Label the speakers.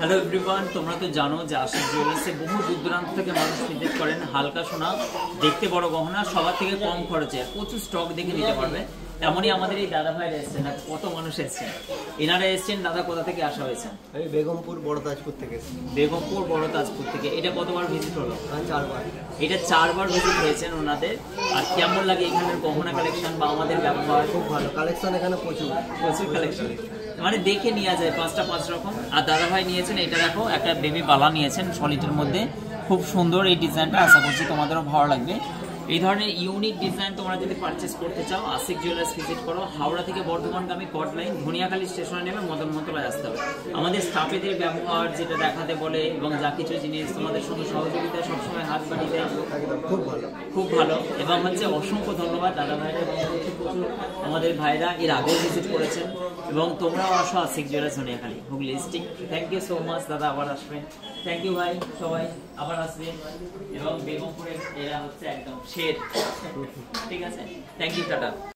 Speaker 1: Hello everyone, তোমরা তো জানো যে আশিক জুয়েলার্সে বহু দূর দূরান্ত থেকে মানুষ ভিজিট করেন। হালকা সোনা, দেখতে বড় গহনা, সবার থেকে কম খরচে প্রচুর স্টক দেখে নিতে পারবে। তেমনই আমাদের এই দাদা ভাইরা এসছেন। কত মানুষ এসছেন, এনারা এসছেন। দাদা কোথা থেকে আসা হয়েছে?
Speaker 2: আমি বেগমপুর বড় তাজপুর থেকে।
Speaker 1: বেগমপুর বড় তাজপুর থেকে। এটা কতবার ভিজিট হলো?
Speaker 2: 4বার।
Speaker 1: এটা 4বার ভিজিট হয়েছেন ওনাদের। আর কেমন লাগে এখানের গহনা কালেকশন বা আমাদের ব্যবহার?
Speaker 2: খুব ভালো কালেকশন, এখানে প্রচুর
Speaker 1: কালেকশন, মানে দেখে নেওয়া যায় 5 রকম। আর দাদা ভাই নিয়েছেন, এটা দেখো, একটা বেবি বালা নিয়েছেন সলিডের মধ্যে। খুব সুন্দর এই ডিজাইনটা, আশা করছি তোমাদেরও ভালো লাগবে। এই ধরনের ইউনিক ডিজাইন তোমরা যদি পারচেস করতে চাও, আশিক জুয়েলার্স ভিজিট করো। হাওড়া থেকে বর্ধমানগামী কট লাইন, ধনিয়াখালী স্টেশনে নেমে মদন মোহনতলায় আসতে হবে। আমাদের স্টাফেদের ব্যবহার যেটা দেখাতে বলে এবং যা কিছু জিনিস তোমাদের সঙ্গে সহযোগিতায় সবসময় হাত বাড়ি দেয়,
Speaker 2: খুব ভালো,
Speaker 1: খুব ভালো। এবং হচ্ছে অসংখ্য ধন্যবাদ দাদা ভাইরা, এবং প্রচুর আমাদের ভাইরা এর আগেও ভিজিট করেছেন। এবং তোমরাও আসো Ashiq jewellers Dhaniakhali, Hooghly district. Thank you so much দাদা, আবার আসবেন। থ্যাংক ইউ ভাই, সবাই আবার আসবেন। এবং বেগমপুরের এরা হচ্ছে একদম শের। ঠিক আছে, থ্যাংক ইউ, টাটা।